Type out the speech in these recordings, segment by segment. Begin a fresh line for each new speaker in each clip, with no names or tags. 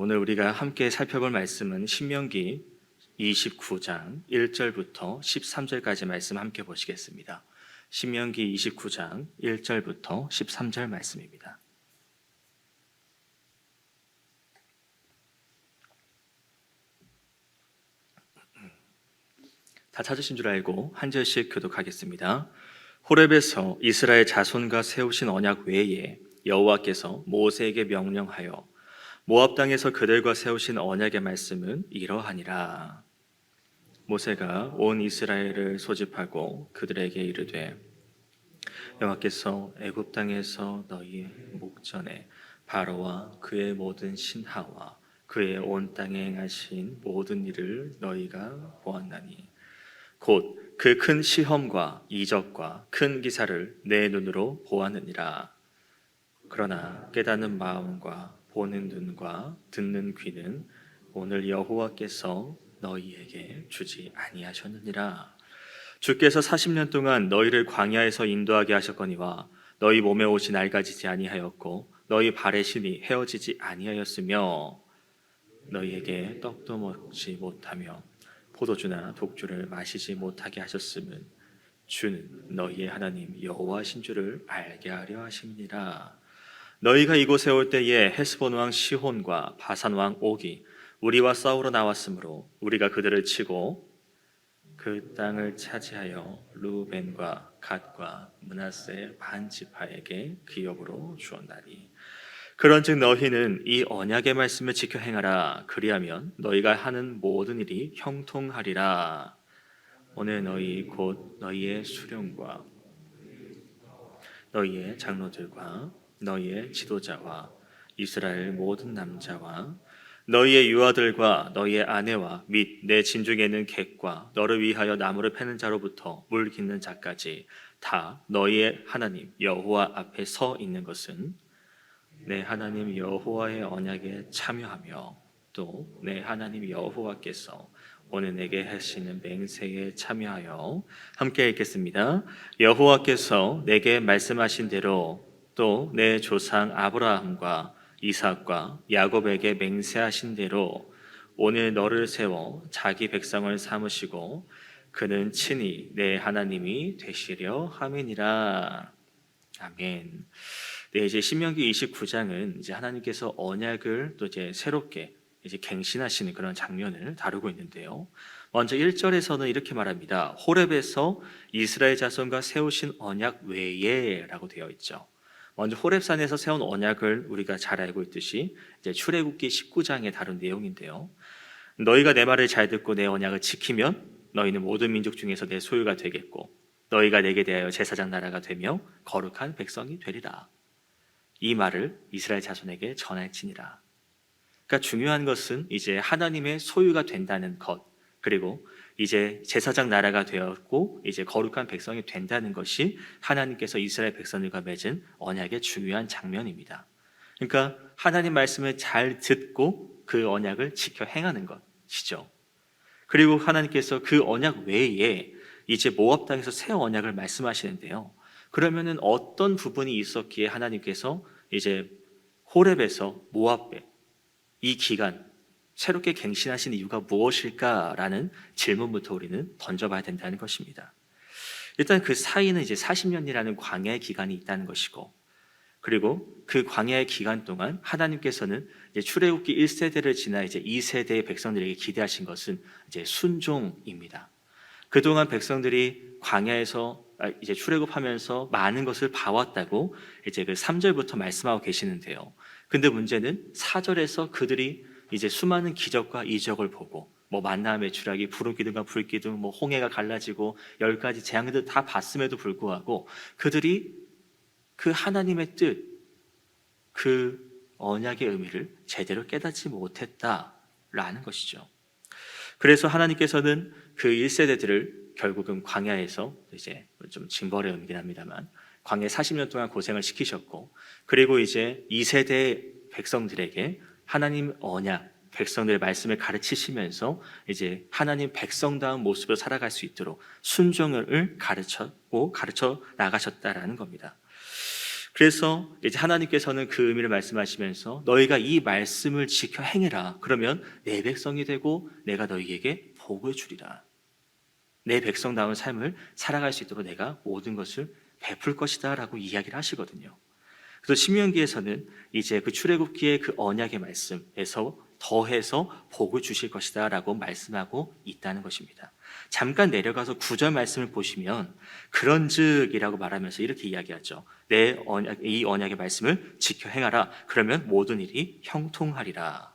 오늘 우리가 함께 살펴볼 말씀은 신명기 29장 1절부터 13절까지 말씀 함께 보시겠습니다. 신명기 29장 1절부터 13절 말씀입니다. 다 찾으신 줄 알고 한 절씩 교독하겠습니다. 호렙에서 이스라엘 자손과 세우신 언약 외에 여호와께서 모세에게 명령하여 모압 땅에서 그들과 세우신 언약의 말씀은 이러하니라. 모세가 온 이스라엘을 소집하고 그들에게 이르되 여호와께서 애굽 땅에서 너희의 목전에 바로와 그의 모든 신하와 그의 온 땅에 행하신 모든 일을 너희가 보았나니 곧 그 큰 시험과 이적과 큰 기사를 내 눈으로 보았느니라. 그러나 깨닫는 마음과 보는 눈과 듣는 귀는 오늘 여호와께서 너희에게 주지 아니하셨느니라. 주께서 40년 동안 너희를 광야에서 인도하게 하셨거니와 너희 몸에 옷이 낡아지지 아니하였고 너희 발의 신이 헤어지지 아니하였으며 너희에게 떡도 먹지 못하며 포도주나 독주를 마시지 못하게 하셨음은 주는 너희의 하나님 여호와신 줄을 알게 하려 하심이니라. 너희가 이곳에 올 때에 헤스본 왕 시혼과 바산 왕 옥이 우리와 싸우러 나왔으므로 우리가 그들을 치고 그 땅을 차지하여 루벤과 갓과 므낫세 반 지파에게 기업으로 주었나니 그런즉 너희는 이 언약의 말씀을 지켜 행하라. 그리하면 너희가 하는 모든 일이 형통하리라. 오늘 너희 곧 너희의 수령과 너희의 장로들과 너희의 지도자와 이스라엘 모든 남자와 너희의 유아들과 너희의 아내와 및 내 진중에는 객과 너를 위하여 나무를 패는 자로부터 물 깃는 자까지 다 너희의 하나님 여호와 앞에 서 있는 것은 내 하나님 여호와의 언약에 참여하며 또 내 하나님 여호와께서 오늘 내게 하시는 맹세에 참여하여 함께 읽겠습니다. 여호와께서 내게 말씀하신 대로 또 내 조상 아브라함과 이삭과 야곱에게 맹세하신 대로 오늘 너를 세워 자기 백성을 삼으시고 그는 친히 내 하나님이 되시려 함이니라. 아멘. 네, 이제 신명기 29장은 이제 하나님께서 언약을 또 이제 새롭게 이제 갱신하시는 그런 장면을 다루고 있는데요. 먼저 1절에서는 이렇게 말합니다. 호렙에서 이스라엘 자손과 세우신 언약 외에라고 되어 있죠. 먼저 호렙산에서 세운 언약을 우리가 잘 알고 있듯이 이제 출애굽기 19장에 다룬 내용인데요. 너희가 내 말을 잘 듣고 내 언약을 지키면 너희는 모든 민족 중에서 내 소유가 되겠고 너희가 내게 대하여 제사장 나라가 되며 거룩한 백성이 되리라. 이 말을 이스라엘 자손에게 전할지니라. 그러니까 중요한 것은 이제 하나님의 소유가 된다는 것, 그리고 이제 제사장 나라가 되었고 이제 거룩한 백성이 된다는 것이 하나님께서 이스라엘 백성들과 맺은 언약의 중요한 장면입니다. 그러니까 하나님 말씀을 잘 듣고 그 언약을 지켜 행하는 것이죠. 그리고 하나님께서 그 언약 외에 이제 모압 땅에서 새 언약을 말씀하시는데요. 그러면은 어떤 부분이 있었기에 하나님께서 이제 호렙에서 모압에 이 기간 새롭게 갱신하신 이유가 무엇일까라는 질문부터 우리는 던져봐야 된다는 것입니다. 일단 그 사이는 이제 40년이라는 광야의 기간이 있다는 것이고, 그리고 그 광야의 기간 동안 하나님께서는 이제 출애굽기 1세대를 지나 이제 2세대의 백성들에게 기대하신 것은 이제 순종입니다. 그동안 백성들이 광야에서 이제 출애굽하면서 많은 것을 봐왔다고 이제 그 3절부터 말씀하고 계시는데요. 근데 문제는 4절에서 그들이 이제 수많은 기적과 이적을 보고 뭐 만나 메추라기, 구름 기둥과 불 기둥, 뭐 홍해가 갈라지고 10가지 재앙들 다 봤음에도 불구하고 그들이 그 하나님의 뜻, 그 언약의 의미를 제대로 깨닫지 못했다라는 것이죠. 그래서 하나님께서는 그 1세대들을 결국은 광야에서 이제 좀 징벌의 의미긴 합니다만 광야에 40년 동안 고생을 시키셨고, 그리고 이제 2세대 백성들에게 하나님 언약, 백성들의 말씀을 가르치시면서 이제 하나님 백성다운 모습으로 살아갈 수 있도록 순종을 가르쳐 나가셨다라는 겁니다. 그래서 이제 하나님께서는 그 의미를 말씀하시면서 너희가 이 말씀을 지켜 행해라. 그러면 내 백성이 되고 내가 너희에게 복을 주리라. 내 백성다운 삶을 살아갈 수 있도록 내가 모든 것을 베풀 것이다 라고 이야기를 하시거든요. 그래서 신명기에서는 이제 그 출애굽기의 그 언약의 말씀에서 더해서 복을 주실 것이다 라고 말씀하고 있다는 것입니다. 잠깐 내려가서 9절 말씀을 보시면 그런즉이라고 말하면서 이렇게 이야기하죠. 이 언약의 말씀을 지켜 행하라. 그러면 모든 일이 형통하리라.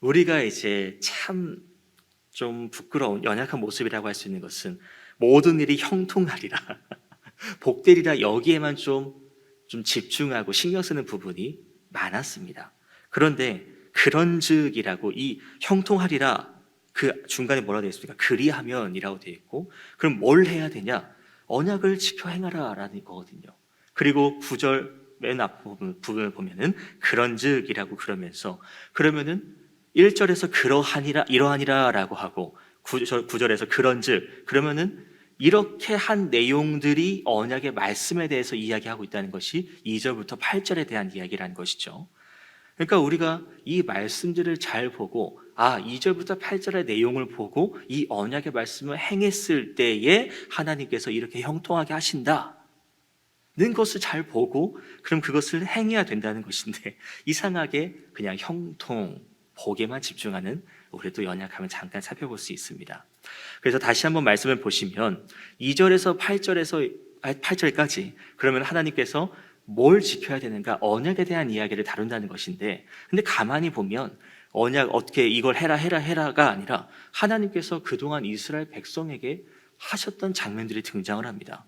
우리가 이제 참 좀 부끄러운 연약한 모습이라고 할 수 있는 것은 모든 일이 형통하리라, 복되리라, 여기에만 좀 집중하고 신경 쓰는 부분이 많았습니다. 그런데 그런즉이라고 이 형통하리라 그 중간에 뭐라 되어 있습니까? 그리하면이라고 되어 있고, 그럼 뭘 해야 되냐? 언약을 지켜 행하라 라는 거거든요. 그리고 9절 맨 앞 부분을 보면은 그런즉이라고 그러면서, 그러면은 1절에서 그러하니라 이러하니라 라고 하고 9절에서 그런즉, 그러면은 이렇게 한 내용들이 언약의 말씀에 대해서 이야기하고 있다는 것이 2절부터 8절에 대한 이야기라는 것이죠. 그러니까 우리가 이 말씀들을 잘 보고 2절부터 8절의 내용을 보고 이 언약의 말씀을 행했을 때에 하나님께서 이렇게 형통하게 하신다는 것을 잘 보고 그럼 그것을 행해야 된다는 것인데, 이상하게 그냥 형통, 복에만 집중하는 우리도 연약함을 잠깐 살펴볼 수 있습니다. 그래서 다시 한번 말씀을 보시면 2절에서 8절까지 그러면 하나님께서 뭘 지켜야 되는가, 언약에 대한 이야기를 다룬다는 것인데, 근데 가만히 보면 언약 어떻게 이걸 해라가 아니라 하나님께서 그동안 이스라엘 백성에게 하셨던 장면들이 등장을 합니다.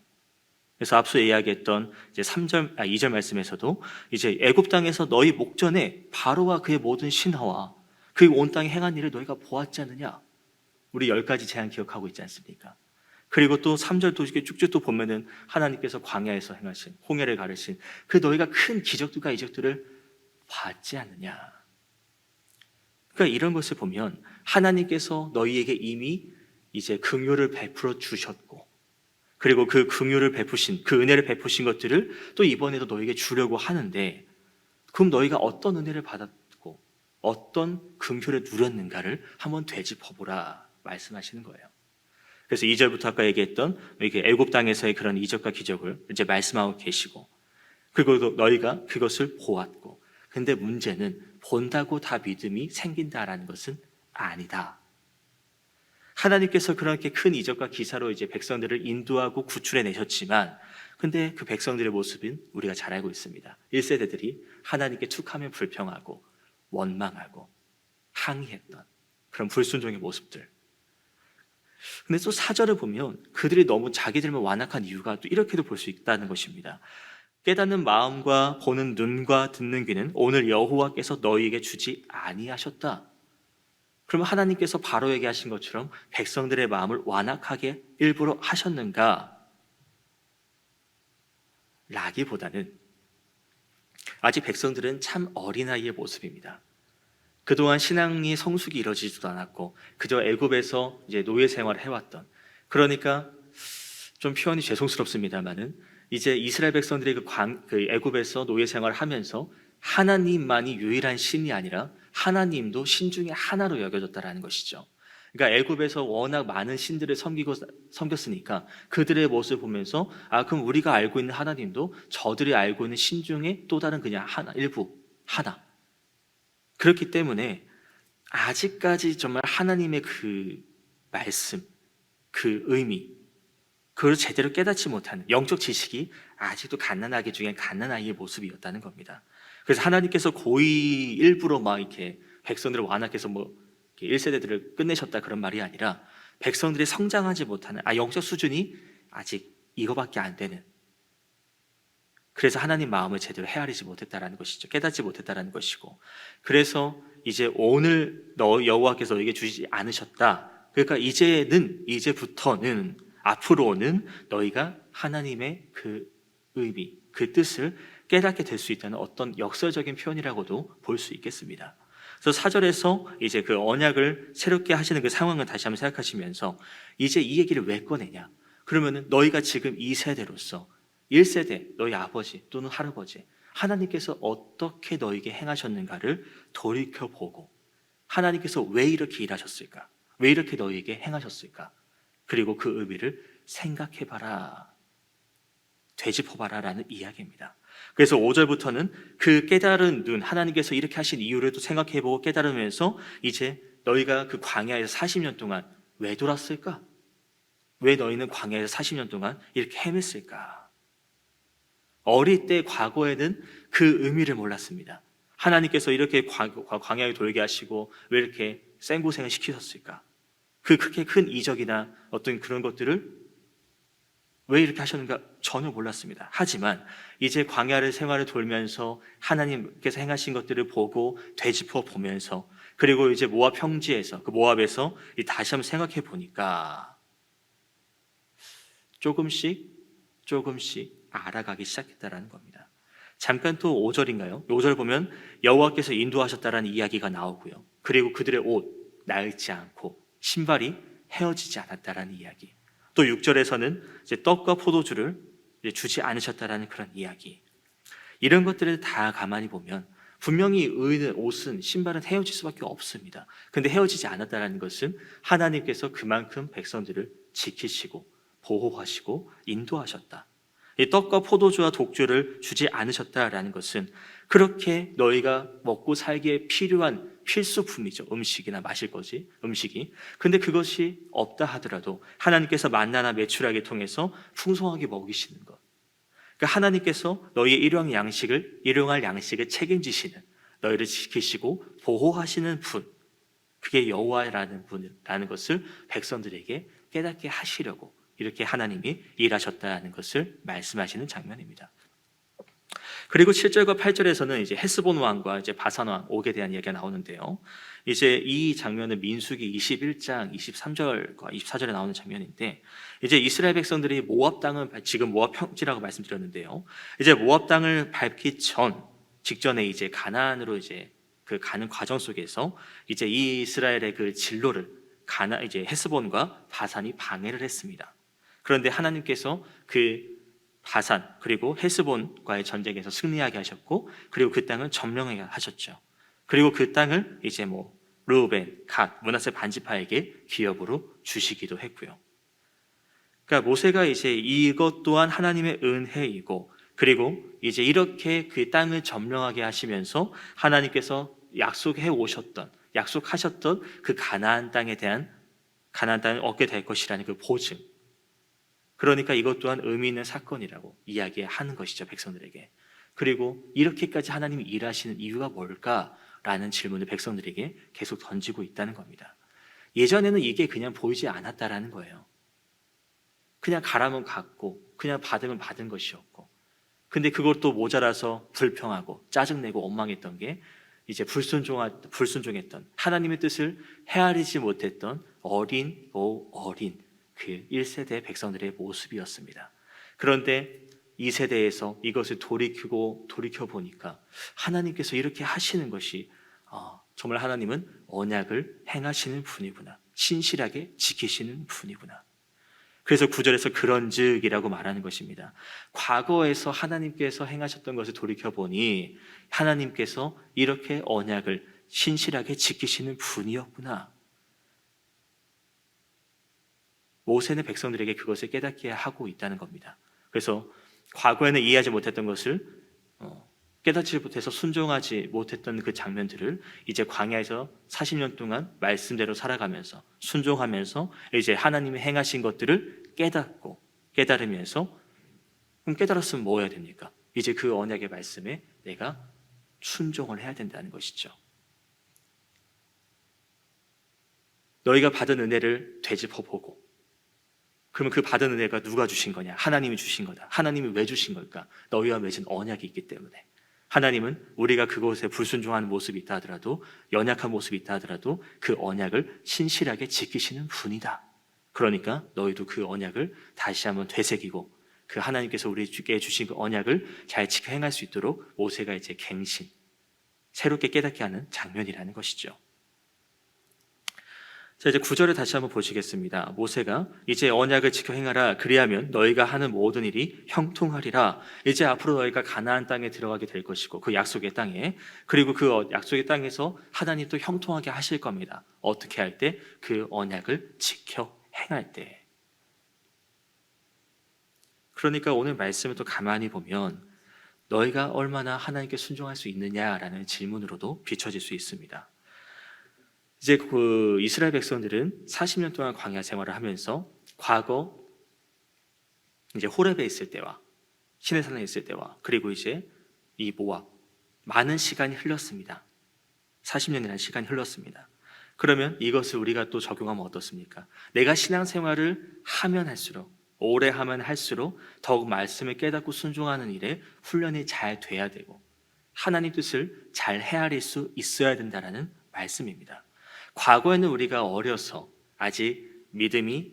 그래서 앞서 이야기했던 이제 2절 말씀에서도 이제 애굽 땅에서 너희 목전에 바로와 그의 모든 신하와 그 온 땅에 행한 일을 너희가 보았지 않느냐? 우리 10가지 재앙 기억하고 있지 않습니까? 그리고 또 3절도 이렇게 쭉쭉 또 보면은 하나님께서 광야에서 행하신 홍해를 가르신 그 너희가 큰 기적들과 이적들을 봤지 않느냐? 그러니까 이런 것을 보면 하나님께서 너희에게 이미 이제 긍휼을 베풀어 주셨고, 그리고 그 긍휼을 베푸신, 그 은혜를 베푸신 것들을 또 이번에도 너희에게 주려고 하는데, 그럼 너희가 어떤 은혜를 받았고 어떤 긍휼을 누렸는가를 한번 되짚어보라 말씀하시는 거예요. 그래서 2절부터 아까 얘기했던 이렇게 애굽 땅에서의 그런 이적과 기적을 이제 말씀하고 계시고, 그리고 너희가 그것을 보았고, 근데 문제는 본다고 다 믿음이 생긴다라는 것은 아니다. 하나님께서 그렇게 큰 이적과 기사로 이제 백성들을 인도하고 구출해 내셨지만, 근데 그 백성들의 모습은 우리가 잘 알고 있습니다. 1세대들이 하나님께 툭하면 불평하고 원망하고 항의했던 그런 불순종의 모습들. 근데 또 4절을 보면 그들이 너무 자기들만 완악한 이유가 또 이렇게도 볼 수 있다는 것입니다. 깨닫는 마음과 보는 눈과 듣는 귀는 오늘 여호와께서 너희에게 주지 아니하셨다. 그러면 하나님께서 바로에게 하신 것처럼 백성들의 마음을 완악하게 일부러 하셨는가? 라기보다는 아직 백성들은 참 어린아이의 모습입니다. 그동안 신앙이 성숙이 이루어지지도 않았고 그저 애굽에서 이제 노예 생활을 해왔던, 그러니까 좀 표현이 죄송스럽습니다만은 이제 이스라엘 백성들이 그 애굽에서 노예 생활을 하면서 하나님만이 유일한 신이 아니라 하나님도 신 중에 하나로 여겨졌다라는 것이죠. 그러니까 애굽에서 워낙 많은 신들을 섬겼으니까 그들의 모습을 보면서 그럼 우리가 알고 있는 하나님도 저들이 알고 있는 신 중에 또 다른 그냥 일부 하나. 그렇기 때문에 아직까지 정말 하나님의 그 말씀, 그 의미, 그걸 제대로 깨닫지 못하는 영적 지식이 아직도 갓난아기 중에 갓난아이의 모습이었다는 겁니다. 그래서 하나님께서 고의 일부러 막 이렇게 백성들을 완악해서 1세대들을 끝내셨다 그런 말이 아니라 백성들이 성장하지 못하는 영적 수준이 아직 이거밖에 안 되는, 그래서 하나님 마음을 제대로 헤아리지 못했다라는 것이죠. 깨닫지 못했다라는 것이고, 그래서 이제 오늘 여호와께서 너에게 주시지 않으셨다. 그러니까 이제부터는 앞으로는 너희가 하나님의 그 의미, 그 뜻을 깨닫게 될 수 있다는 어떤 역설적인 표현이라고도 볼 수 있겠습니다. 그래서 4절에서 이제 그 언약을 새롭게 하시는 그 상황을 다시 한번 생각하시면서 이제 이 얘기를 왜 꺼내냐? 그러면은 너희가 지금 이 세대로서 1세대 너희 아버지 또는 할아버지 하나님께서 어떻게 너에게 행하셨는가를 돌이켜보고 하나님께서 왜 이렇게 일하셨을까? 왜 이렇게 너에게 행하셨을까? 그리고 그 의미를 생각해봐라, 되짚어봐라 라는 이야기입니다. 그래서 5절부터는 그 깨달은 눈, 하나님께서 이렇게 하신 이유를 또 생각해보고 깨달으면서 이제 너희가 그 광야에서 40년 동안 왜 돌았을까? 왜 너희는 광야에서 40년 동안 이렇게 헤맸을까? 어릴 때 과거에는 그 의미를 몰랐습니다. 하나님께서 이렇게 광야에 돌게 하시고 왜 이렇게 생고생을 시키셨을까? 그 그렇게 큰 이적이나 어떤 그런 것들을 왜 이렇게 하셨는가 전혀 몰랐습니다. 하지만 이제 광야를 생활을 돌면서 하나님께서 행하신 것들을 보고 되짚어 보면서 그리고 이제 모압 평지에서 그 모압에서 다시 한번 생각해 보니까 조금씩 알아가기 시작했다라는 겁니다. 잠깐 또 5절인가요? 5절 보면 여호와께서 인도하셨다라는 이야기가 나오고요. 그리고 그들의 옷 낡지 않고 신발이 헤어지지 않았다라는 이야기. 또 6절에서는 이제 떡과 포도주를 이제 주지 않으셨다라는 그런 이야기. 이런 것들을 다 가만히 보면 분명히 의는 옷은 신발은 헤어질 수밖에 없습니다. 근데 헤어지지 않았다라는 것은 하나님께서 그만큼 백성들을 지키시고 보호하시고 인도하셨다. 이 떡과 포도주와 독주를 주지 않으셨다라는 것은 그렇게 너희가 먹고 살기에 필요한 필수품이죠. 음식이나 마실 것이 음식이. 근데 그것이 없다 하더라도 하나님께서 만나나 메추라기 통해서 풍성하게 먹이시는 것. 그러니까 하나님께서 너희의 일용할 양식을 책임지시는, 너희를 지키시고 보호하시는 분, 그게 여호와라는 분이라는 것을 백성들에게 깨닫게 하시려고 이렇게 하나님이 일하셨다는 것을 말씀하시는 장면입니다. 그리고 7절과 8절에서는 이제 헤스본 왕과 이제 바산 왕 옥에 대한 이야기가 나오는데요. 이제 이 장면은 민수기 21장 23절과 24절에 나오는 장면인데, 이제 이스라엘 백성들이 모압 땅을 지금 모압 평지라고 말씀드렸는데요. 이제 모압 땅을 밟기 직전에 이제 가나안으로 이제 그 가는 과정 속에서 이제 이 이스라엘의 그 진로를 이제 헤스본과 바산이 방해를 했습니다. 그런데 하나님께서 그 바산 그리고 헤스본과의 전쟁에서 승리하게 하셨고, 그리고 그 땅을 점령하게 하셨죠. 그리고 그 땅을 이제 르우벤, 갓, 므낫세 반지파에게 기업으로 주시기도 했고요. 그러니까 모세가 이제 이것 또한 하나님의 은혜이고, 그리고 이제 이렇게 그 땅을 점령하게 하시면서 하나님께서 약속하셨던 그 가나안 땅에 대한 가나안 땅을 얻게 될 것이라는 그 보증. 그러니까 이것 또한 의미 있는 사건이라고 이야기하는 것이죠, 백성들에게. 그리고 이렇게까지 하나님이 일하시는 이유가 뭘까라는 질문을 백성들에게 계속 던지고 있다는 겁니다. 예전에는 이게 그냥 보이지 않았다라는 거예요. 그냥 가라면 갔고 그냥 받으면 받은 것이었고, 근데 그것도 모자라서 불평하고 짜증내고 원망했던 게 이제 불순종했던, 하나님의 뜻을 헤아리지 못했던 어린 그 1세대 백성들의 모습이었습니다. 그런데 2세대에서 이것을 돌이켜보니까 하나님께서 이렇게 하시는 것이 정말 하나님은 언약을 행하시는 분이구나, 신실하게 지키시는 분이구나. 그래서 9절에서 그런즉이라고 말하는 것입니다. 과거에서 하나님께서 행하셨던 것을 돌이켜보니 하나님께서 이렇게 언약을 신실하게 지키시는 분이었구나. 모세는 백성들에게 그것을 깨닫게 하고 있다는 겁니다. 그래서 과거에는 이해하지 못했던 것을 깨닫지 못해서 순종하지 못했던 그 장면들을 이제 광야에서 40년 동안 말씀대로 살아가면서 순종하면서 이제 하나님이 행하신 것들을 깨달으면서, 그럼 깨달았으면 뭐 해야 됩니까? 이제 그 언약의 말씀에 내가 순종을 해야 된다는 것이죠. 너희가 받은 은혜를 되짚어보고, 그러면 그 받은 은혜가 누가 주신 거냐? 하나님이 주신 거다. 하나님이 왜 주신 걸까? 너희와 맺은 언약이 있기 때문에. 하나님은 우리가 그곳에 불순종하는 모습이 있다 하더라도, 연약한 모습이 있다 하더라도 그 언약을 신실하게 지키시는 분이다. 그러니까 너희도 그 언약을 다시 한번 되새기고 그 하나님께서 우리에게 주신 그 언약을 잘 지켜 행할 수 있도록 모세가 이제 새롭게 깨닫게 하는 장면이라는 것이죠. 자, 이제 9절을 다시 한번 보시겠습니다. 모세가 이제 언약을 지켜 행하라. 그리하면 너희가 하는 모든 일이 형통하리라. 이제 앞으로 너희가 가나안 땅에 들어가게 될 것이고 그 약속의 땅에, 그리고 그 약속의 땅에서 하나님 또 형통하게 하실 겁니다. 어떻게 할 때? 그 언약을 지켜 행할 때. 그러니까 오늘 말씀을 또 가만히 보면 너희가 얼마나 하나님께 순종할 수 있느냐라는 질문으로도 비춰질 수 있습니다. 이제 그 이스라엘 백성들은 40년 동안 광야 생활을 하면서 과거 이제 호렙에 있을 때와 시내산에 있을 때와 그리고 이제 이 모압 많은 시간이 흘렀습니다. 40년이라는 시간이 흘렀습니다. 그러면 이것을 우리가 또 적용하면 어떻습니까? 내가 신앙생활을 하면 할수록, 오래 하면 할수록 더욱 말씀을 깨닫고 순종하는 일에 훈련이 잘 돼야 되고 하나님 뜻을 잘 헤아릴 수 있어야 된다는 말씀입니다. 과거에는 우리가 어려서 아직 믿음이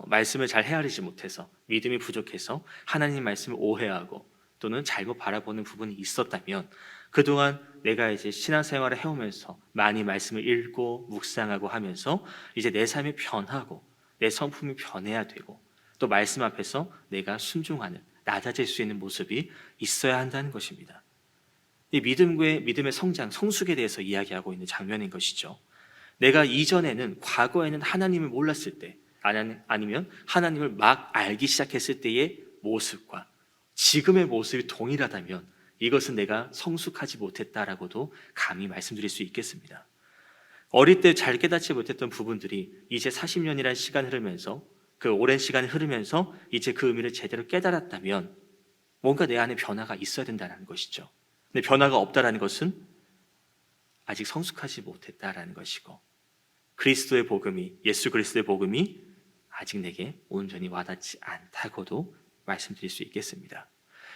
말씀을 잘 헤아리지 못해서 믿음이 부족해서 하나님 말씀을 오해하고 또는 잘못 바라보는 부분이 있었다면 그동안 내가 이제 신앙생활을 해오면서 많이 말씀을 읽고 묵상하고 하면서 이제 내 삶이 변하고 내 성품이 변해야 되고 또 말씀 앞에서 내가 순종하는 낮아질 수 있는 모습이 있어야 한다는 것입니다. 이 믿음의 성장, 성숙에 대해서 이야기하고 있는 장면인 것이죠. 내가 이전에는 과거에는 하나님을 몰랐을 때 아니면 하나님을 막 알기 시작했을 때의 모습과 지금의 모습이 동일하다면 이것은 내가 성숙하지 못했다라고도 감히 말씀드릴 수 있겠습니다. 어릴 때 잘 깨닫지 못했던 부분들이 이제 40년이라는 시간 흐르면서 그 오랜 시간이 흐르면서 이제 그 의미를 제대로 깨달았다면 뭔가 내 안에 변화가 있어야 된다는 것이죠. 근데 변화가 없다라는 것은 아직 성숙하지 못했다라는 것이고 그리스도의 복음이, 예수 그리스도의 복음이 아직 내게 온전히 와닿지 않다고도 말씀드릴 수 있겠습니다.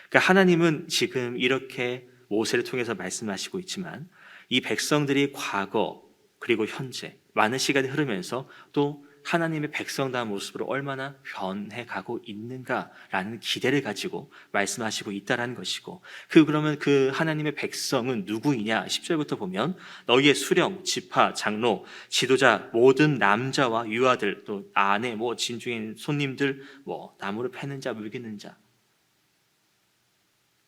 그러니까 하나님은 지금 이렇게 모세를 통해서 말씀하시고 있지만 이 백성들이 과거 그리고 현재 많은 시간이 흐르면서 또 하나님의 백성다운 모습으로 얼마나 변해가고 있는가라는 기대를 가지고 말씀하시고 있다는 것이고 그러면 그 하나님의 백성은 누구이냐? 10절부터 보면 너희의 수령, 지파, 장로, 지도자, 모든 남자와 유아들, 또 아내, 진중에 있는 손님들, 나무를 패는 자, 물기는 자,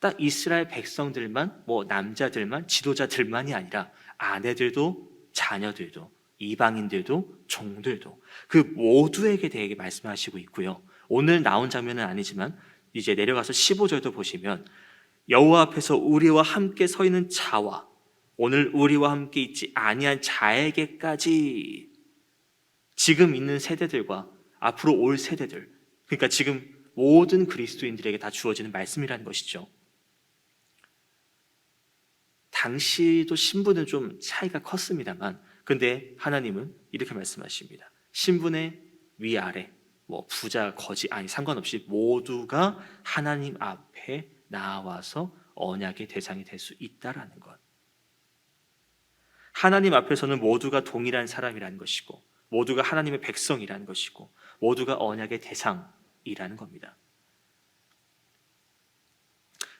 딱 이스라엘 백성들만, 남자들만, 지도자들만이 아니라 아내들도 자녀들도 이방인들도 종들도 그 모두에게 대해 말씀하시고 있고요. 오늘 나온 장면은 아니지만 이제 내려가서 15절도 보시면 여호와 앞에서 우리와 함께 서 있는 자와 오늘 우리와 함께 있지 아니한 자에게까지 지금 있는 세대들과 앞으로 올 세대들, 그러니까 지금 모든 그리스도인들에게 다 주어지는 말씀이라는 것이죠. 당시도 신분은 좀 차이가 컸습니다만 근데 하나님은 이렇게 말씀하십니다. 신분의 위아래, 부자, 거지 상관없이 모두가 하나님 앞에 나와서 언약의 대상이 될 수 있다라는 것. 하나님 앞에서는 모두가 동일한 사람이라는 것이고 모두가 하나님의 백성이라는 것이고 모두가 언약의 대상이라는 겁니다.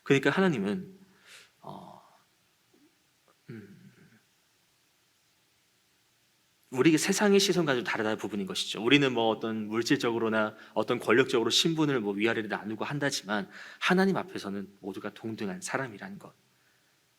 그러니까 하나님은 우리 세상의 시선과 좀 다르다는 부분인 것이죠. 우리는 어떤 물질적으로나 어떤 권력적으로 신분을 위아래로 나누고 한다지만 하나님 앞에서는 모두가 동등한 사람이라는 것.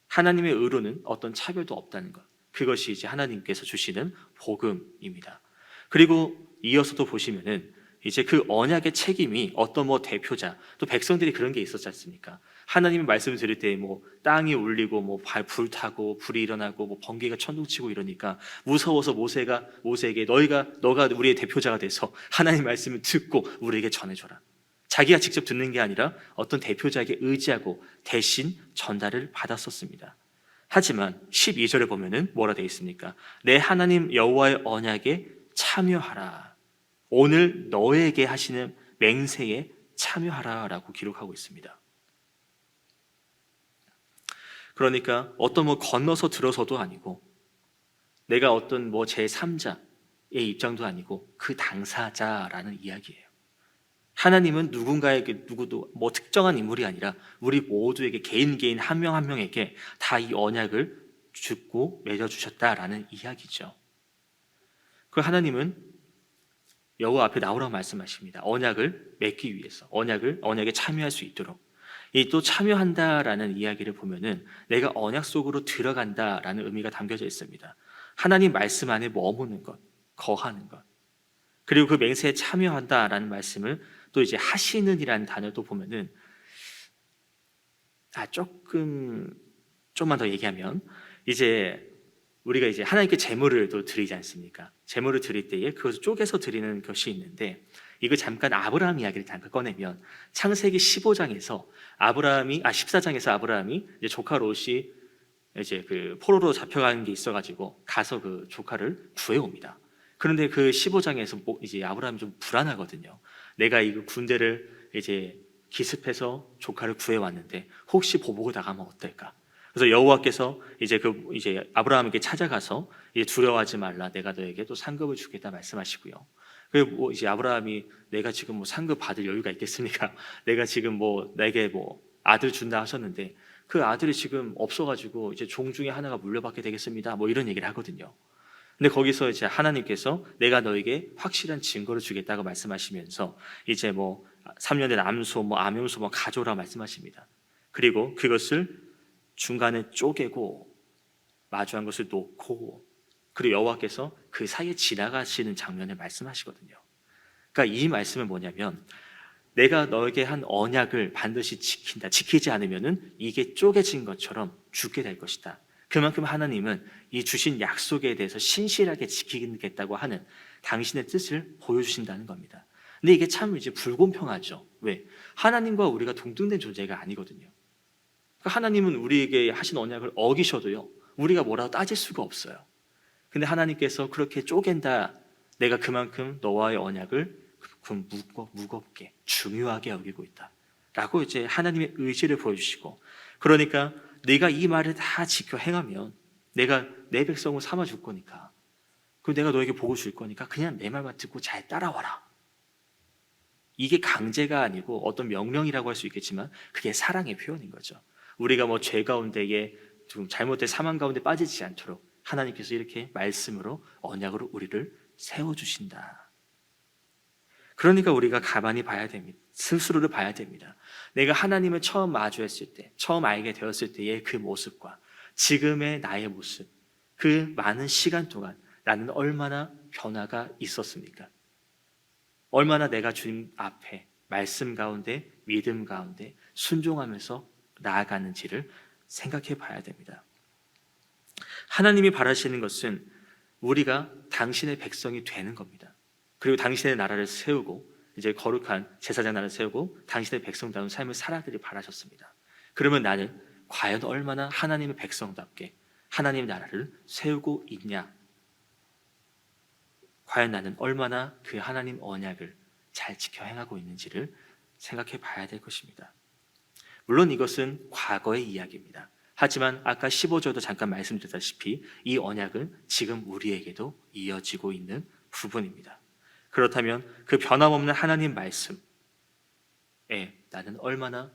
하나님의 의로는 어떤 차별도 없다는 것. 그것이 이제 하나님께서 주시는 복음입니다. 그리고 이어서도 보시면은 이제 그 언약의 책임이 어떤 대표자 또 백성들이 그런 게 있었지 않습니까? 하나님의 말씀을 들을 때 땅이 울리고 불타고 불이 일어나고 번개가 천둥치고 이러니까 무서워서 모세에게 너가 우리의 대표자가 돼서 하나님 말씀을 듣고 우리에게 전해줘라. 자기가 직접 듣는 게 아니라 어떤 대표자에게 의지하고 대신 전달을 받았었습니다. 하지만 12절에 보면은 뭐라 되어 있습니까? 내 하나님 여호와의 언약에 참여하라. 오늘 너에게 하시는 맹세에 참여하라라고 기록하고 있습니다. 그러니까 어떤 건너서 들어서도 아니고 내가 어떤 제3자의 입장도 아니고 그 당사자라는 이야기예요. 하나님은 누군가에게 누구도 특정한 인물이 아니라 우리 모두에게 개인 한 명 한 명에게 다 이 언약을 주고 맺어주셨다라는 이야기죠. 그 하나님은 여호와 앞에 나오라고 말씀하십니다. 언약을 맺기 위해서, 언약에 참여할 수 있도록. 이 또 참여한다라는 이야기를 보면은 내가 언약 속으로 들어간다라는 의미가 담겨져 있습니다. 하나님 말씀 안에 머무는 것, 거하는 것. 그리고 그 맹세에 참여한다라는 말씀을 또 이제 하시는이라는 단어도 보면은 좀만 더 얘기하면 이제 우리가 이제 하나님께 제물을 또 드리지 않습니까? 제물을 드릴 때에 그것을 쪼개서 드리는 것이 있는데, 이거 잠깐 아브라함 이야기를 잠깐 꺼내면 창세기 15장에서 14장에서 아브라함이 이제 조카 롯이 이제 그 포로로 잡혀가는 게 있어가지고 가서 그 조카를 구해옵니다. 그런데 그 15장에서 이제 아브라함이 좀 불안하거든요. 내가 이거 군대를 이제 기습해서 조카를 구해왔는데 혹시 보복을 당하면 어떨까? 그래서 여호와께서 이제 아브라함에게 찾아가서 이제 두려워하지 말라, 내가 너에게 또 상급을 주겠다 말씀하시고요. 그리고 뭐 이제 아브라함이 내가 지금 뭐 상급 받을 여유가 있겠습니까? 내가 지금 뭐 내게 뭐 아들 준다 하셨는데 그 아들이 지금 없어가지고 이제 종 중에 하나가 물려받게 되겠습니다. 뭐 이런 얘기를 하거든요. 근데 거기서 이제 하나님께서 내가 너에게 확실한 증거를 주겠다고 말씀하시면서 이제 뭐 3년의 암소, 뭐 암염소 뭐 가져오라 말씀하십니다. 그리고 그것을 중간에 쪼개고 마주한 것을 놓고, 그리고 여호와께서 그 사이에 지나가시는 장면을 말씀하시거든요. 그러니까 이 말씀은 뭐냐면 내가 너에게 한 언약을 반드시 지킨다. 지키지 않으면은 이게 쪼개진 것처럼 죽게 될 것이다. 그만큼 하나님은 이 주신 약속에 대해서 신실하게 지키겠다고 하는 당신의 뜻을 보여주신다는 겁니다. 근데 이게 참 이제 불공평하죠. 왜? 하나님과 우리가 동등된 존재가 아니거든요. 그러니까 하나님은 우리에게 하신 언약을 어기셔도요, 우리가 뭐라고 따질 수가 없어요. 근데 하나님께서 그렇게 쪼갠다, 내가 그만큼 너와의 언약을 무겁게 중요하게 여기고 있다 라고 이제 하나님의 의지를 보여주시고, 그러니까 네가 이 말을 다 지켜 행하면 내가 내 백성을 삼아 줄 거니까, 그리고 내가 너에게 복을 줄 거니까 그냥 내 말만 듣고 잘 따라와라. 이게 강제가 아니고 어떤 명령이라고 할 수 있겠지만 그게 사랑의 표현인 거죠. 우리가 뭐 죄 가운데에 좀 잘못된 사망 가운데 빠지지 않도록 하나님께서 이렇게 말씀으로 언약으로 우리를 세워주신다. 그러니까 우리가 가만히 봐야 됩니다. 스스로를 봐야 됩니다. 내가 하나님을 처음 마주했을 때, 처음 알게 되었을 때의 그 모습과 지금의 나의 모습, 그 많은 시간 동안 나는 얼마나 변화가 있었습니까? 얼마나 내가 주님 앞에 말씀 가운데, 믿음 가운데 순종하면서 나아가는지를 생각해 봐야 됩니다. 하나님이 바라시는 것은 우리가 당신의 백성이 되는 겁니다. 그리고 당신의 나라를 세우고 이제 거룩한 제사장 나라를 세우고 당신의 백성다운 삶을 살아들이 바라셨습니다. 그러면 나는 과연 얼마나 하나님의 백성답게 하나님의 나라를 세우고 있냐? 과연 나는 얼마나 그 하나님 언약을 잘 지켜 행하고 있는지를 생각해 봐야 될 것입니다. 물론 이것은 과거의 이야기입니다. 하지만 아까 15절도 잠깐 말씀드렸다시피 이 언약은 지금 우리에게도 이어지고 있는 부분입니다. 그렇다면 그 변함없는 하나님 말씀에 나는 얼마나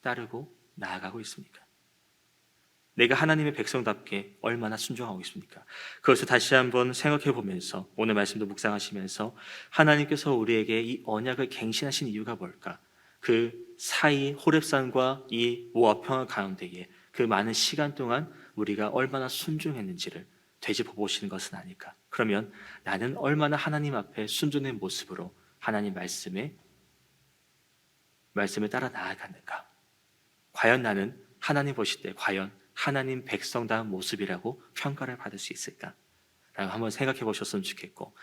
따르고 나아가고 있습니까? 내가 하나님의 백성답게 얼마나 순종하고 있습니까? 그것을 다시 한번 생각해 보면서 오늘 말씀도 묵상하시면서 하나님께서 우리에게 이 언약을 갱신하신 이유가 뭘까? 그 사이 호렙산과 이 모압 평화 가운데에 그 많은 시간 동안 우리가 얼마나 순종했는지를 되짚어 보시는 것은 아닐까? 그러면 나는 얼마나 하나님 앞에 순종된 모습으로 하나님 말씀을 따라 나아갔는가? 과연 나는 하나님 보실 때 과연 하나님 백성다운 모습이라고 평가를 받을 수 있을까? 라고 한번 생각해 보셨으면 좋겠고,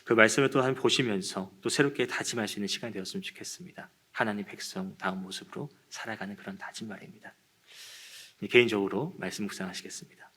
그 말씀을 또 한번 보시면서 또 새롭게 다짐할 수 있는 시간이 되었으면 좋겠습니다. 하나님 백성다운 모습으로 살아가는 그런 다짐 말입니다. 개인적으로 말씀 묵상하시겠습니다.